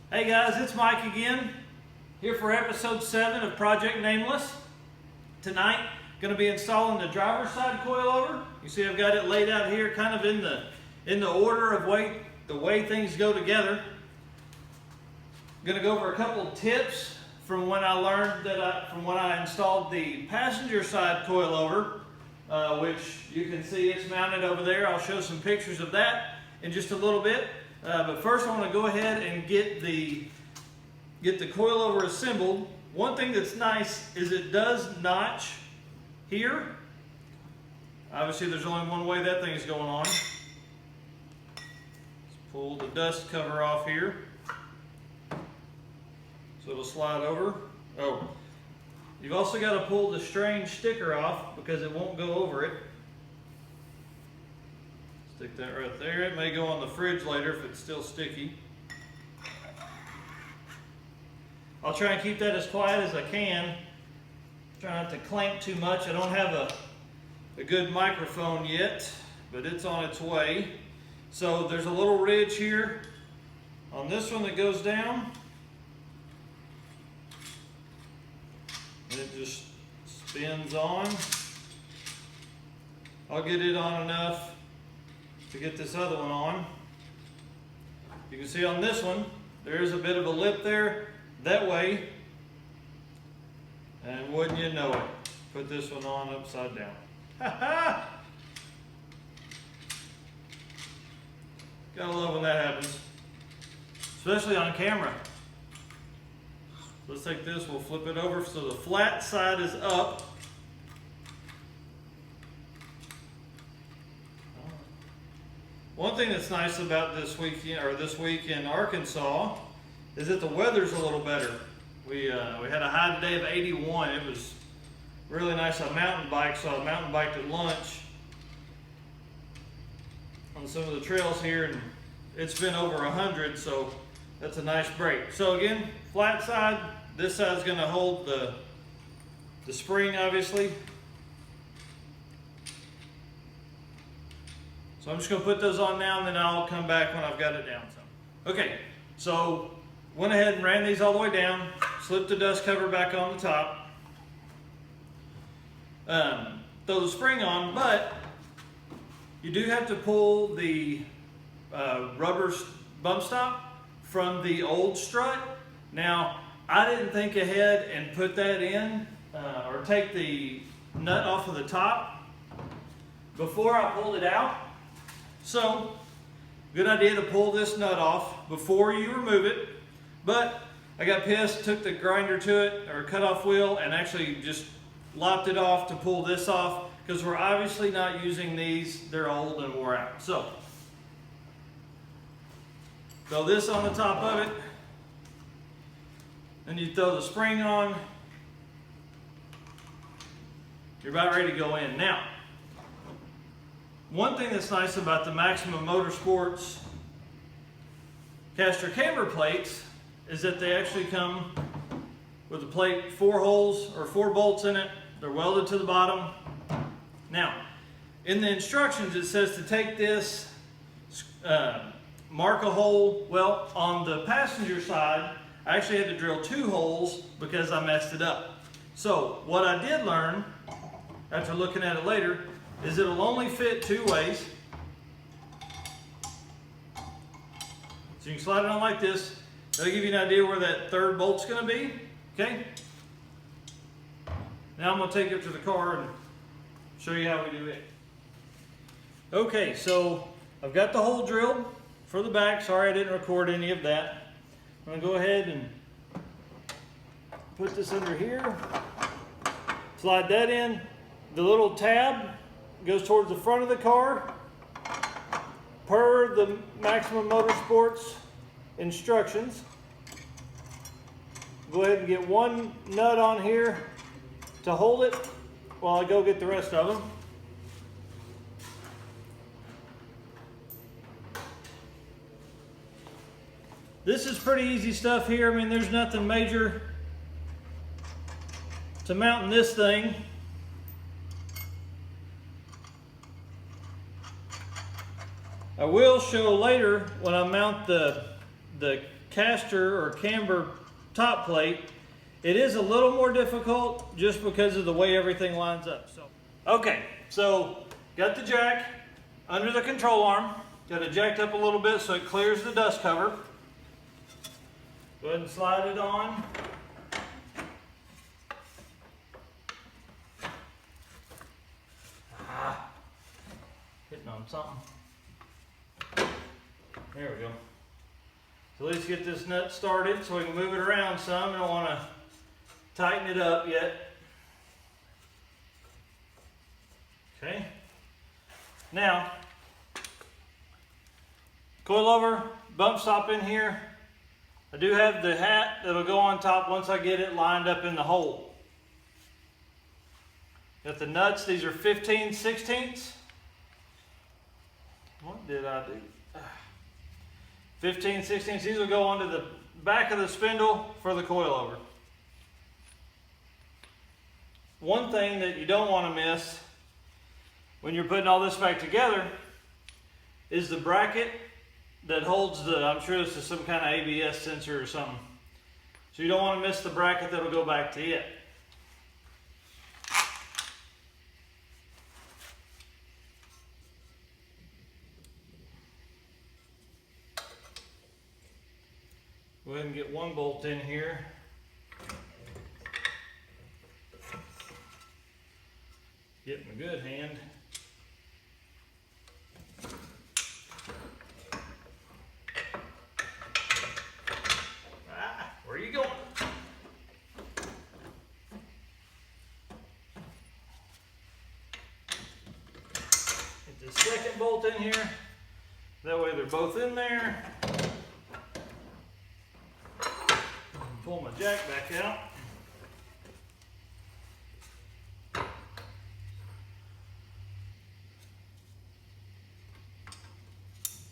Hey guys, it's Mike again, here for episode 7 of Project Nameless. Tonight, going to be installing the driver's side coilover. You see I've got it laid out here kind of in the order of the way things go together. I'm going to go over a couple of tips from when I learned that from when I installed the passenger side coilover, which you can see it's mounted over there. I'll show some pictures of that in just a little bit. But first I want to go ahead and get the coilover assembled. One thing that's nice is it does notch here. Obviously there's only one way that thing is going on. Let's pull the dust cover off here. So it'll slide over. Oh, you've also got to pull the strange sticker off because it won't go over it. Stick that right there. It may go on the fridge later if it's still sticky. I'll try and keep that as quiet as I can. Try not to clank too much. I don't have a good microphone yet, but it's on its way. So there's a little ridge here on this one that goes down. And it just spins on. I'll get it on enough to get this other one on. You can see on this one, there is a bit of a lip there that way. And wouldn't you know it, put this one on upside down. Gotta love when that happens, especially on camera. Let's take this, we'll flip it over so the flat side is up. One thing that's nice about this week in Arkansas is that the weather's a little better. We had a high today of 81. It was really nice. I mountain biked, so I mountain biked at lunch on some of the trails here, and it's been over 100, so that's a nice break. So again, flat side. This side's going to hold the spring, obviously. So I'm just going to put those on now, and then I'll come back when I've got it down some. Okay, so went ahead and ran these all the way down, slipped the dust cover back on the top. Throw the spring on, but you do have to pull the rubber bump stop from the old strut. Now, I didn't think ahead and put that in or take the nut off of the top before I pulled it out. So, good idea to pull this nut off before you remove it. But I got pissed, took the grinder to it, or cut-off wheel, and actually just lopped it off to pull this off, because we're obviously not using these. They're old and wore out. So, throw this on the top of it. Then you throw the spring on. You're about ready to go in. Now, one thing that's nice about the Maxima Motorsports caster camber plates is that they actually come with a plate, 4 holes or 4 bolts in it. They're welded to the bottom. Now, in the instructions it says to take this, mark a hole. Well, on the passenger side, I actually had to drill 2 holes because I messed it up. So what I did learn, after looking at it later, is it'll only fit 2 ways. So you can slide it on like this. That'll give you an idea where that 3rd bolt's going to be. Okay? Now I'm going to take it to the car and show you how we do it. Okay, so I've got the hole drilled for the back. Sorry I didn't record any of that. I'm going to go ahead and put this under here. Slide that in. The little tab goes towards the front of the car per the Maxima Motorsports instructions. Go ahead and get 1 nut on here to hold it while I go get the rest of them. This is pretty easy stuff here. I mean, there's nothing major to mounting this thing. I will show later when I mount the caster or camber top plate, it is a little more difficult just because of the way everything lines up. Okay, so got the jack under the control arm, got it jacked up a little bit so it clears the dust cover. Go ahead and slide it on. Hitting on something. There we go. So at least get this nut started so we can move it around some. I don't want to tighten it up yet. Okay. Now, coilover, bump stop in here. I do have the hat that'll go on top once I get it lined up in the hole. Got the nuts, these are 15/16. What did I do? 15/16. These will go onto the back of the spindle for the coilover. One thing that you don't want to miss when you're putting all this back together is the bracket that holds the, I'm sure this is some kind of ABS sensor or something. So you don't want to miss the bracket that'll go back to it. Go ahead and get one bolt in here. Get in a good hand. Where are you going? Get the second bolt in here. That way they're both in there. Pull my jack back out.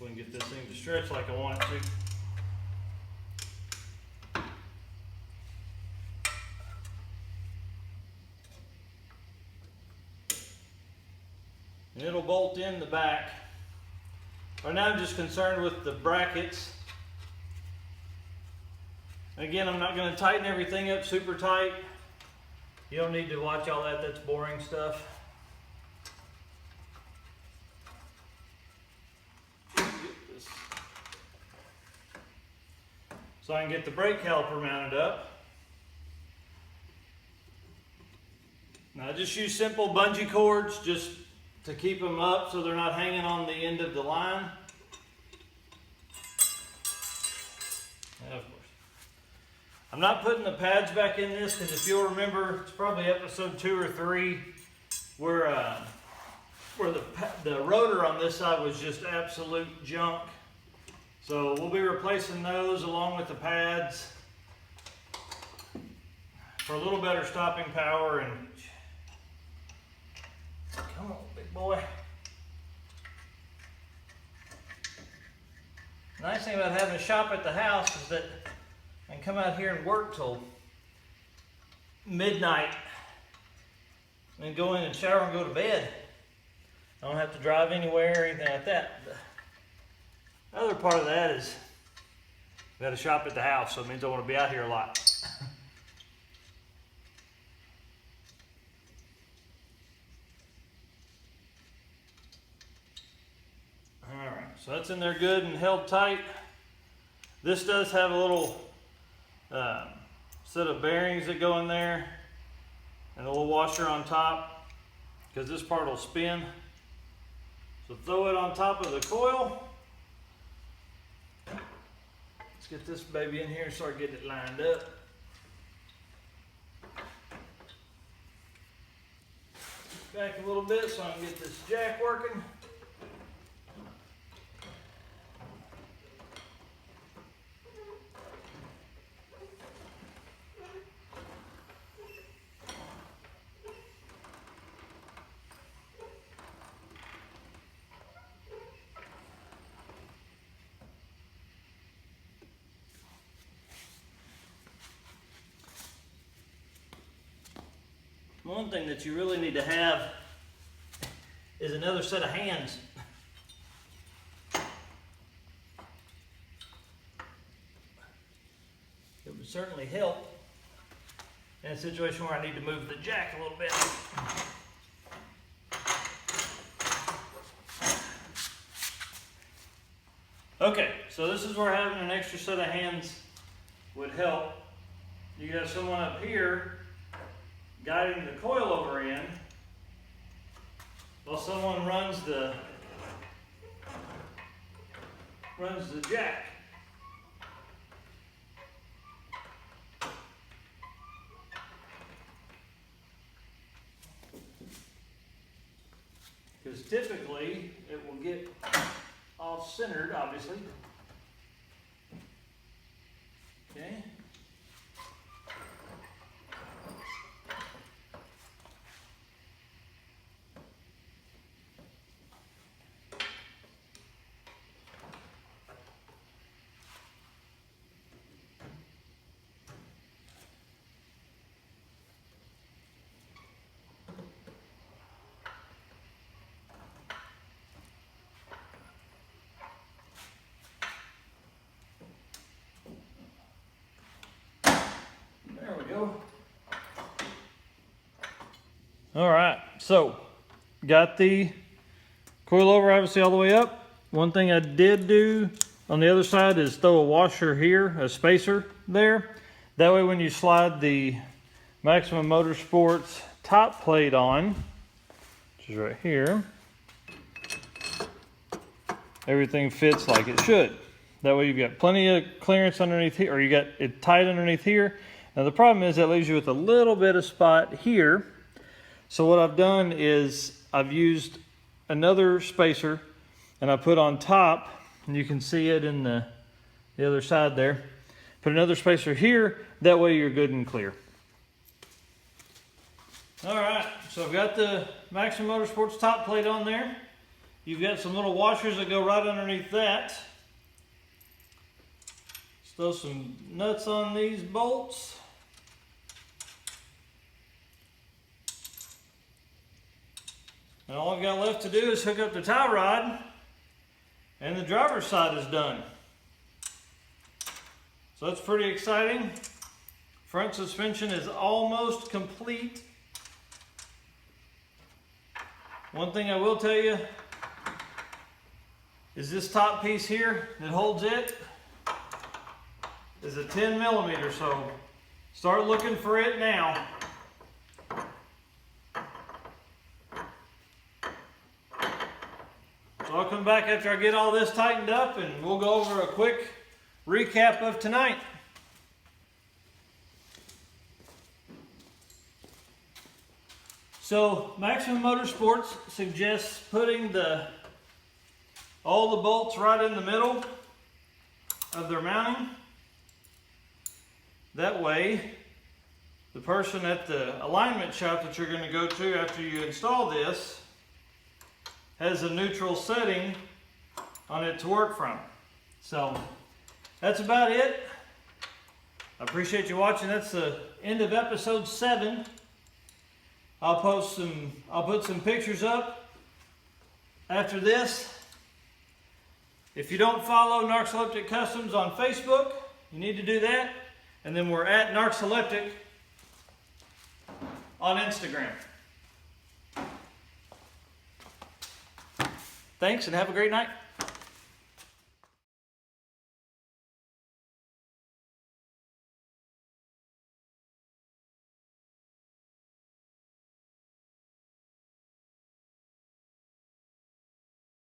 We can get this thing to stretch like I want it to. And it'll bolt in the back. Right now I'm just concerned with the brackets. Again, I'm not going to tighten everything up super tight. You don't need to watch all that, that's boring stuff. So I can get the brake caliper mounted up. Now I just use simple bungee cords just to keep them up so they're not hanging on the end of the line. Of course. I'm not putting the pads back in this because if you'll remember, it's probably episode 2 or 3 where the rotor on this side was just absolute junk. So we'll be replacing those along with the pads for a little better stopping power. And come on, big boy. Nice thing about having a shop at the house is that I can come out here and work till midnight and then go in and shower and go to bed. I don't have to drive anywhere or anything like that. The other part of that is we got a shop at the house, so it means I want to be out here a lot. Alright, so that's in there good and held tight. This does have a little set of bearings that go in there and a little washer on top because this part will spin. So throw it on top of the coil. Let's get this baby in here and start getting it lined up. Back a little bit so I can get this jack working. One thing that you really need to have is another set of hands. it would certainly help in a situation where I need to move the jack a little bit. Okay, so this is where having an extra set of hands would help. You got someone up here guiding the coilover in while someone runs the jack. Because typically it will get off-centered, obviously. Okay. There we go. All right, so got the coilover obviously all the way up. One thing I did do on the other side is throw a washer here, a spacer there. That way when you slide the Maxima Motorsports top plate on, which is right here, everything fits like it should. That way you've got plenty of clearance underneath here, or you got it tight underneath here. Now the problem is that leaves you with a little bit of spot here. So what I've done is I've used another spacer and I put on top, and you can see it in the other side there. Put another spacer here, that way you're good and clear. All right, so I've got the Maxima Motorsports top plate on there. You've got some little washers that go right underneath that. Let's throw some nuts on these bolts. And all I've got left to do is hook up the tie rod, and the driver's side is done. So that's pretty exciting. Front suspension is almost complete. One thing I will tell you is this top piece here that holds it is a 10 millimeter, so start looking for it now. So I'll come back after I get all this tightened up and we'll go over a quick recap of tonight. So Maxima Motorsports suggests putting all the bolts right in the middle of their mounting. That way, the person at the alignment shop that you're going to go to after you install this has a neutral setting on it to work from. So that's about it. I appreciate you watching. That's the end of episode 7. I'll put some pictures up after this. If you don't follow Narcoleptic Customs on Facebook, you need to do that. And then we're at Narcoleptic on Instagram. Thanks and have a great night.